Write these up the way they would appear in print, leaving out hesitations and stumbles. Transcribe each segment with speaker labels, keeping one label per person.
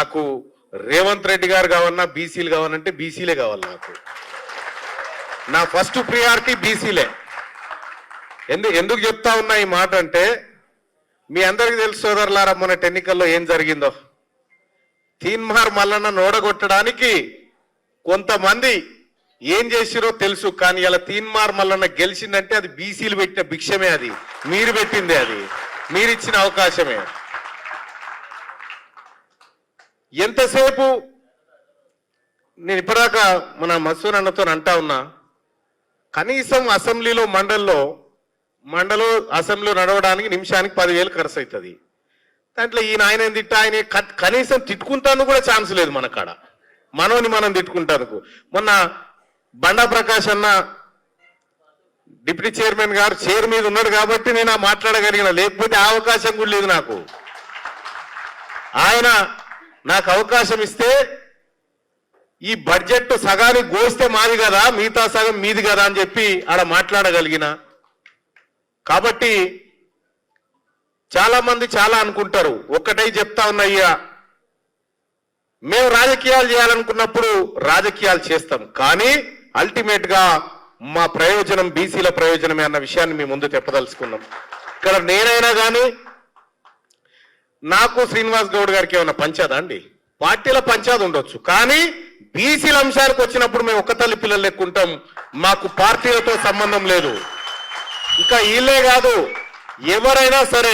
Speaker 1: నాకు రేవంత్ రెడ్డి గారు కావాలన్నా బీసీలు కావాలంటే బీసీలే కావాలి. నాకు నా ఫస్ట్ ప్రియారిటీ బీసీలే. ఎందుకు చెప్తా ఉన్నా ఈ మాట అంటే, మీ అందరికీ తెలుసు సోదరులారా, మొన్నటి ఎన్నికల్లో ఏం జరిగిందో. తీన్మార్ మల్లన్న నోడగొట్టడానికి కొంతమంది ఏం చేసిరో తెలుసు. కానీ ఇలా తీన్మార్ మల్లన్న గెలిచిందంటే అది బీసీలు పెట్టిన భిక్షమే, అది మీరు పెట్టిందే, అది మీరిచ్చిన అవకాశమే. ఎంతసేపు నేను ఇప్పటిదాకా మన మసూర్ అన్నతో అంటా ఉన్నా, కనీసం అసెంబ్లీలో మండలో అసెంబ్లీలో నడవడానికి నిమిషానికి 10,000 ఖర్చు అవుతుంది. దాంట్లో ఈయన ఆయన తిట్ట ఆయన కనీసం తిట్టుకుంటాను కూడా ఛాన్స్ లేదు మన కాడ, మనోని మనం తిట్టుకుంటాను. మొన్న బండా ప్రకాష్ అన్న డిప్యూటీ చైర్మన్ గారు చైర్ మీద ఉన్నాడు కాబట్టి నేను మాట్లాడగలిగిన, లేకపోతే ఆ అవకాశం కూడా లేదు నాకు. ఆయన నాకు అవకాశం ఇస్తే ఈ బడ్జెట్ సగానికి గోస్తే మాది కదా, మిగతా సగం మీది కదా అని చెప్పి ఆడ మాట్లాడగలిగిన. కాబట్టి చాలా మంది చాలా అనుకుంటారు. ఒక్కటై చెప్తా ఉన్నయ్యా, మేము రాజకీయాలు చేయాలనుకున్నప్పుడు రాజకీయాలు చేస్తాం, కానీ అల్టిమేట్ గా మా ప్రయోజనం బీసీల ప్రయోజనమే అన్న విషయాన్ని మీ ముందు చెప్పదలుచుకున్నాం. ఇక్కడ నేనైనా కానీ నాకు శ్రీనివాస్ గౌడ్ గారికి ఏమన్నా పంచాదా అండి? పార్టీల పంచాది ఉండొచ్చు, కానీ బీసీల అంశానికి వచ్చినప్పుడు మేము ఒక్క తల్లి పిల్లలు లెక్కుంటాం. మాకు పార్టీలతో సంబంధం లేదు. ఇంకా వీళ్ళే కాదు, ఎవరైనా సరే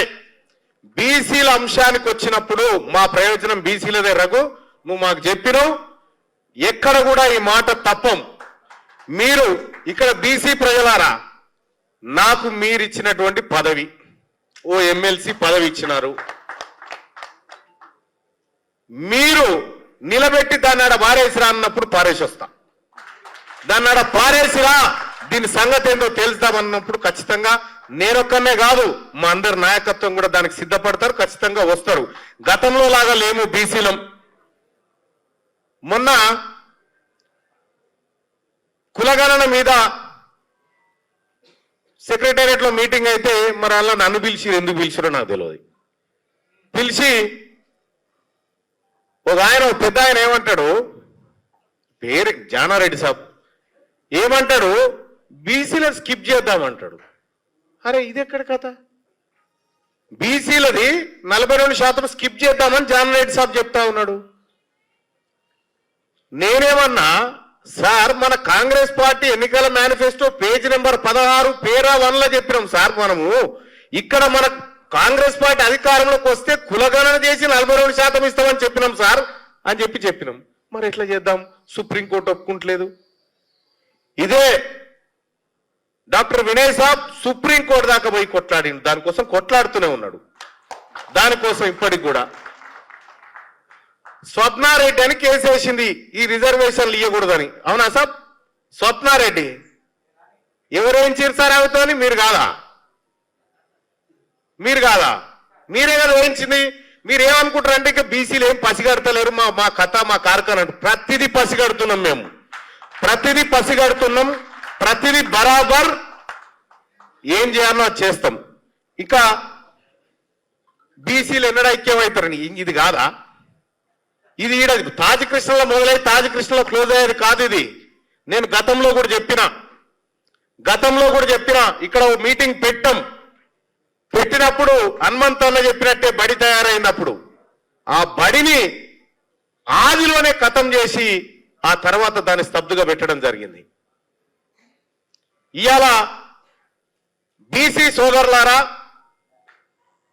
Speaker 1: బీసీల అంశానికి వచ్చినప్పుడు మా ప్రయోజనం బీసీలదే. రఘు, నువ్వు మాకు చెప్పినావు, ఎక్కడ కూడా ఈ మాట తప్పం. మీరు ఇక్కడ బీసీ ప్రజలారా, నాకు మీరిచ్చినటువంటి పదవి, ఓ ఎమ్మెల్సీ పదవి ఇచ్చినారు, మీరు నిలబెట్టి దాన్ని ఆడ పారేసిరా అన్నప్పుడు పారేసి వస్తా. దాన్ని ఆడ పారేసిరా, దీని సంగతి ఏంటో తెలుస్తామన్నప్పుడు ఖచ్చితంగా నేనొక్కనే కాదు, మా అందరి నాయకత్వం కూడా దానికి సిద్ధపడతారు, ఖచ్చితంగా వస్తారు. గతంలో లాగా లేము బీసీలం. మొన్న కులగణన మీద సెక్రటేరియట్ లో మీటింగ్ అయితే మరి అలా నన్ను పిలిచి, ఎందుకు పిలిచారో నాకు తెలియదు. పిలిచి ఒక ఆయన, పెద్ద ఆయన ఏమంటాడు, పేరు జానారెడ్డి సాబ్, ఏమంటాడు, బీసీలను స్కిప్ చేద్దామంటాడు. అరే ఇది ఎక్కడ కథ? బీసీలది 42% స్కిప్ చేద్దామని జానారెడ్డి సాబ్ చెప్తా ఉన్నాడు. నేనేమన్నా, సార్ మన కాంగ్రెస్ పార్టీ ఎన్నికల మేనిఫెస్టో పేజీ నెంబర్ 16 పేరా 1లో చెప్పినాం సార్, మనము ఇక్కడ మన కాంగ్రెస్ పార్టీ అధికారంలోకి వస్తే కులగణన చేసి 42% ఇస్తామని చెప్పినాం సార్ అని చెప్పినాం. మరి ఎట్లా చేద్దాం? సుప్రీంకోర్టు ఒప్పుకుంటలేదు. ఇదే డాక్టర్ వినయ్ సాబ్ సుప్రీంకోర్టు దాకా పోయి కొట్లాడి, దానికోసం కొట్లాడుతూనే ఉన్నాడు. దానికోసం ఇప్పటికి కూడా స్వప్నారెడ్డి అని కేసు వేసింది, ఈ రిజర్వేషన్లు ఇవ్వకూడదని. అవునా సాబ్? స్వప్నారెడ్డి ఎవరేం చేశారు అవుతాని? మీరు కాదా? మీరే కదా వేయించింది. మీరేమనుకుంటారంటే ఇక బీసీలు ఏం పసిగడతలేరు, మా కథ మా కార్ఖాన. ప్రతిదీ పసిగడుతున్నాం మేము, ప్రతిదీ పసిగడుతున్నాం, ప్రతిదీ బరాబర్ ఏం చేయాలో అది చేస్తాం. ఇక బీసీలు ఎన్నడ ఐక్యమవుతారని ఇది కాదా? ఇది ఈడ తాజకృష్ణలో మొదలై తాజకృష్ణలో క్లోజ్ అయ్యేది కాదు ఇది. నేను గతంలో కూడా చెప్పిన ఇక్కడ మీటింగ్ పెట్టినప్పుడు హనుమంతన్న చెప్పినట్టే బడి తయారైనప్పుడు ఆ బడిని ఆదిలోనే ఖతం చేసి ఆ తర్వాత దాన్ని స్తబ్దుగా పెట్టడం జరిగింది. ఇవాళ బీసీ సోదరులారా,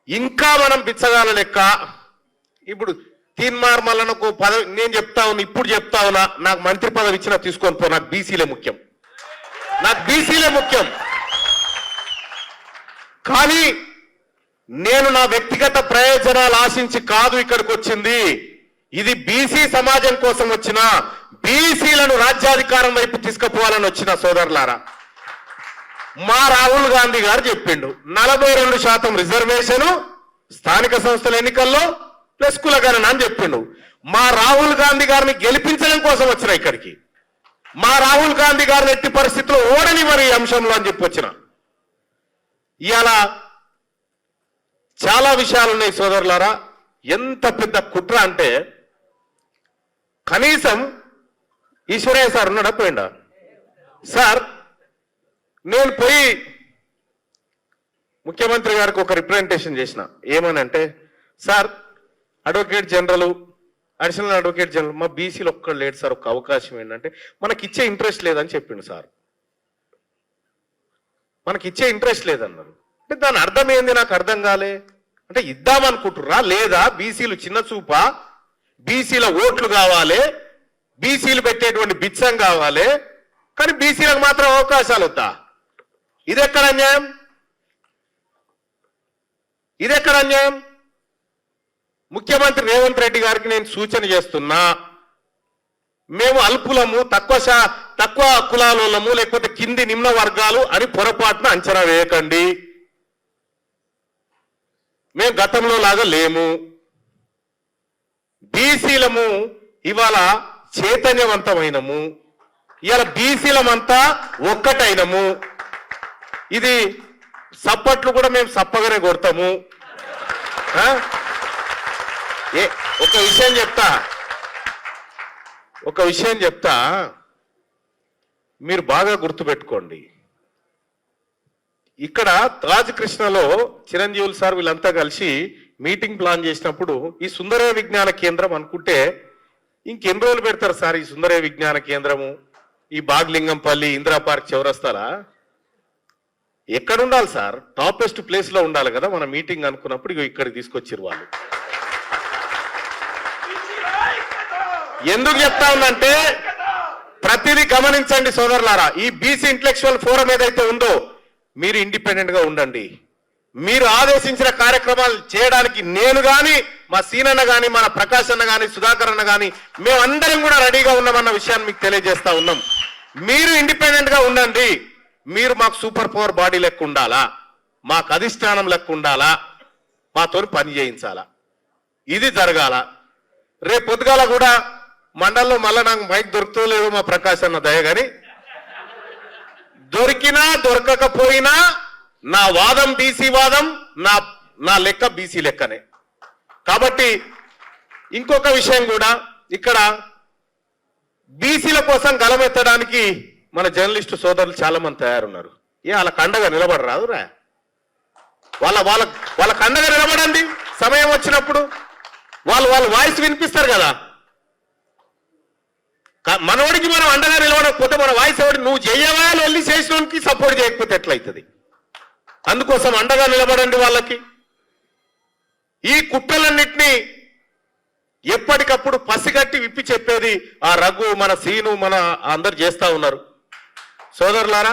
Speaker 1: ఇంకా మనం బిచ్చగాల లెక్క ఇప్పుడు తీన్మార్ మల్లన్నకు పదవి నేను చెప్తా ఉన్నా, ఇప్పుడు చెప్తా ఉన్నా, నాకు మంత్రి పదవి ఇచ్చినా తీసుకొని పో, నాకు బీసీలే ముఖ్యం. కానీ నేను నా వ్యక్తిగత ప్రయోజనాలు ఆశించి కాదు ఇక్కడికి వచ్చింది. ఇది బీసీ సమాజం కోసం వచ్చిన, బీసీలను రాజ్యాధికారం వైపు తీసుకుపోవాలని వచ్చిన సోదరులారా. మా రాహుల్ గాంధీ గారు చెప్పిండు 42% రిజర్వేషన్ స్థానిక సంస్థల ఎన్నికల్లో ప్లస్ కులగణన అని చెప్పిండు. మా రాహుల్ గాంధీ గారిని గెలిపించడం కోసం వచ్చిన ఇక్కడికి. మా రాహుల్ గాంధీ గారిని ఎట్టి పరిస్థితుల్లో ఓడని మరి అంశంలో అని చెప్పి వచ్చిన. ఇవాళ చాలా విషయాలు ఉన్నాయి సోదరులారా. ఎంత పెద్ద కుట్ర అంటే కనీసం ఈశ్వరయ్య సార్ ఉన్నాడా పోయిండా? సార్ నేను పోయి ముఖ్యమంత్రి గారికి ఒక రిప్రజెంటేషన్ చేసిన, ఏమనంటే sir advocate general, additional advocate general మా బీసీలో ఒక్కడు లేడు సార్, ఒక అవకాశం ఏంటంటే మనకిచ్చే ఇంట్రెస్ట్ లేదని చెప్పిండు సార్. మనకిచ్చే ఇంట్రెస్ట్ లేదన్నారు అంటే దాని అర్థం ఏంది నాకు అర్థం కాలే. అంటే ఇద్దామనుకుంటుర్రా లేదా? బీసీలు చిన్న చూపా? బీసీల ఓట్లు కావాలి, బీసీలు పెట్టేటువంటి బిచ్చం కావాలి, కానీ బీసీలకు మాత్రం అవకాశాలు వద్దా? ఇదెక్కడ అన్యాయం? ఇదెక్కడ అన్యాయం? ముఖ్యమంత్రి రేవంత్ రెడ్డి గారికి నేను సూచన చేస్తున్నా, మేము అల్పులము, తక్కువ కులాలము, లేకపోతే కింది నిమ్న వర్గాలు అని పొరపాటున అంచనా వేయకండి. మేము గతంలో లాగా లేము. బీసీలము ఇవాళ చైతన్యవంతమైనము, ఇవాళ బీసీలమంతా ఒక్కటైనము. ఇది సప్పట్లు కూడా మేము సప్పగానే కొడతాము. ఒక విషయం చెప్తా, మీరు బాగా గుర్తుపెట్టుకోండి. ఇక్కడ తాజ్ కృష్ణలో చిరంజీవులు సార్ వీళ్ళంతా కలిసి మీటింగ్ ప్లాన్ చేసినప్పుడు ఈ సుందరయ్య విజ్ఞాన కేంద్రం అనుకుంటే ఇంకెన్ని రోజులు పెడతారు సార్ ఈ సుందరయ్య విజ్ఞాన కేంద్రము? ఈ బాగ్లింగంపల్లి, ఇందిరా పార్క్ చౌరస్తాలా ఎక్కడ ఉండాలి సార్? టాపెస్ట్ ప్లేస్ లో ఉండాలి కదా. మన మీటింగ్ అనుకున్నప్పుడు ఇక్కడికి తీసుకొచ్చారు వాళ్ళు. ఎందుకు చెప్తా ఉందంటే ప్రతిదీ గమనించండి సోదరులారా. ఈ బీసీ ఇంటలెక్చువల్ ఫోరం ఏదైతే ఉందో మీరు ఇండిపెండెంట్ గా ఉండండి. మీరు ఆదేశించిన కార్యక్రమాలు చేయడానికి నేను గాని, మా సీనన్న గాని, మన ప్రకాష్ అన్న గాని, సుధాకర్ అన్న గాని మేమందరం కూడా రెడీగా ఉన్నామన్న విషయాన్ని మీకు తెలియజేస్తా ఉన్నాం. మీరు ఇండిపెండెంట్ గా ఉండండి. మీరు మాకు సూపర్ పవర్ బాడీ లెక్క ఉండాలా, మాకు అధిష్టానం లెక్క ఉండాలా, మాతో పని చేయించాలా, ఇది జరగాల. రేపు పొద్దుగాల కూడా మండల్లో మళ్ళా నాకు మైక్ దొరుకుతో లేదో మా ప్రకాశ్ అన్న దయ గాని, దొరికినా దొరకకపోయినా నా వాదం బీసీ వాదం, నా లెక్క బీసీ లెక్కనే. కాబట్టి ఇంకొక విషయం కూడా, ఇక్కడ బీసీల కోసం గలమెత్తడానికి మన జర్నలిస్టు సోదరులు చాలా మంది తయారున్నారు. వాళ్ళకి అండగా నిలబడరాదు రా? వాళ్ళకి అండగా నిలబడండి. సమయం వచ్చినప్పుడు వాళ్ళ వాయిస్ వినిపిస్తారు కదా. మనోడికి మనం అండగా నిలబడకపోతే మన వాయిస్ ఎవడి నువ్వు చేయవా వెళ్ళి చేసినోనికి సపోర్ట్ చేయకపోతే ఎట్లయితుంది? అందుకోసం అండగా నిలబడండి వాళ్ళకి. ఈ కుట్రలన్నింటినీ ఎప్పటికప్పుడు పసిగట్టి విప్పి చెప్పేది ఆ రఘు, మన సీను, మన అందరు చేస్తా ఉన్నారు. సోదరులారా,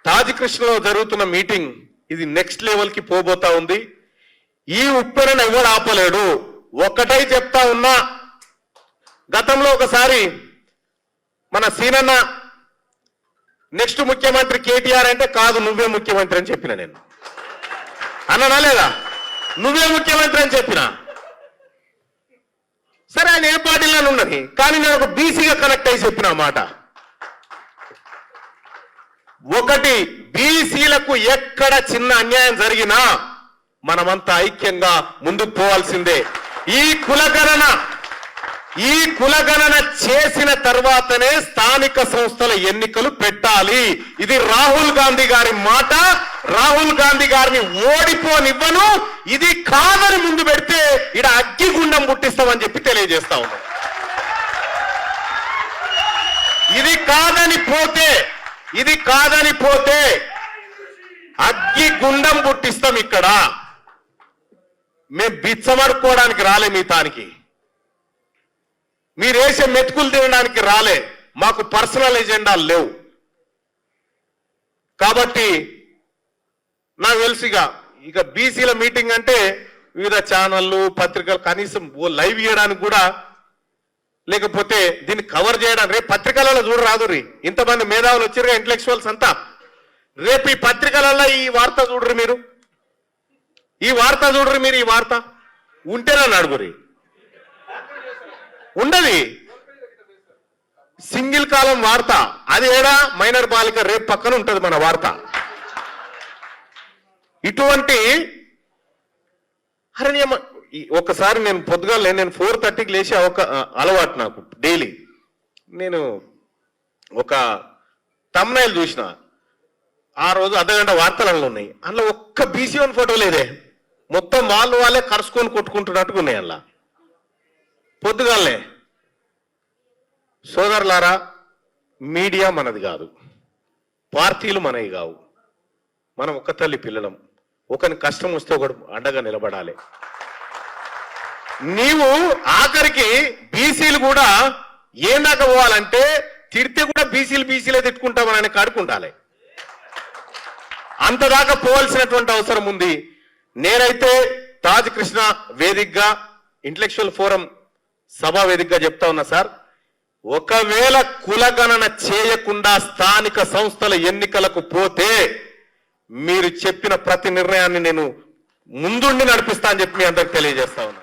Speaker 1: తాజ్ కృష్ణలో జరుగుతున్న మీటింగ్ ఇది నెక్స్ట్ లెవెల్ కి పోబోతా ఉంది. ఈ ఉప్పెనను ఎవరు ఆపలేడు. ఒక్కటై చెప్తా ఉన్నా, గతంలో ఒకసారి మన సీనన్న నెక్స్ట్ ముఖ్యమంత్రి కేటీఆర్ అంటే కాదు నువ్వే ముఖ్యమంత్రి అని చెప్పిన. నేను అన్నానా లేదా? నువ్వే ముఖ్యమంత్రి అని చెప్పిన. సరే ఆయన ఏ పార్టీలో ఉన్నది, కానీ నేను ఒక బీసీగా కనెక్ట్ అయి చెప్పిన మాట. ఒకటి, బీసీలకు ఎక్కడ చిన్న అన్యాయం జరిగినా మనమంతా ఐక్యంగా ముందుకు పోవాల్సిందే. ఈ కులగణన చేసిన తర్వాతనే స్థానిక సంస్థల ఎన్నికలు పెట్టాలి. ఇది రాహుల్ గాంధీ గారి మాట. రాహుల్ గాంధీ గారిని ఓడిపోనివ్వను. ఇది కాదని ముందు పెడితే ఇడ అగ్గిగుండం పుట్టిస్తామని చెప్పి తెలియజేస్తా ఉన్నాం. ఇది కాదని పోతే అగ్గిగుండం పుట్టిస్తాం. ఇక్కడ మేము బిచ్చమడుకోవడానికి రాలే, మీ తానికి మీరేసే మెతుకులు తినడానికి రాలే. మాకు పర్సనల్ ఎజెండాలు లేవు. కాబట్టి నాకు తెలుసుగా ఇక బీసీల మీటింగ్ అంటే వివిధ ఛానళ్ళు, పత్రికలు కనీసం ఓ లైవ్ చేయడానికి కూడా, లేకపోతే దీన్ని కవర్ చేయడానికి రేపు పత్రికలలో చూడరాదు. ఇంతమంది మేధావులు వచ్చారుగా, ఇంటలెక్చువల్స్ అంతా. రేపు ఈ పత్రికలలో ఈ వార్త చూడరు మీరు, ఈ వార్త ఉంటేనే అడుగురి. ఉండదు సింగిల్ కాలం వార్త. అది ఏడా మైనర్ బాలిక రేపు పక్కన ఉంటది మన వార్త. ఇటువంటి ఒకసారి నేను పొద్దుగాల నేను 4:30కి లేచి అలవాటు నాకు డైలీ. నేను ఒక తమ్నైల్ చూసిన, ఆ రోజు అర్ధగంట వార్తలలో ఉన్నాయి, అందులో ఒక్క BC1 ఫోటో లేదే, మొత్తం వాళ్ళే కరుచుకొని కొట్టుకుంటున్నట్టుగా ఉన్నాయి అందులో. పొద్దుగాలనే సోదరులారా, మీడియా మనది కాదు, పార్టీలు మనవి కావు, మనం ఒక్క తల్లి పిల్లలం. ఒకని కష్టం వస్తే ఒకడు అండగా నిలబడాలి. నీవు ఆఖరికి బీసీలు కూడా ఏందాకా పోవాలంటే తిడితే కూడా బీసీలే తిట్టుకుంటామని కాడుకుంటాలి. అంతదాకా పోవాల్సినటువంటి అవసరం ఉంది. నేనైతే తాజ్ కృష్ణ వేదికగా, ఇంటలెక్చువల్ ఫోరం సభా వేదికగా చెప్తా ఉన్నా సార్, ఒకవేళ కులగణన చేయకుండా స్థానిక సంస్థల ఎన్నికలకు పోతే మీరు చెప్పిన ప్రతి నిర్ణయాన్ని నేను ముందుండి నడిపిస్తా అని చెప్పి మీ అందరికి తెలియజేస్తా ఉన్నా.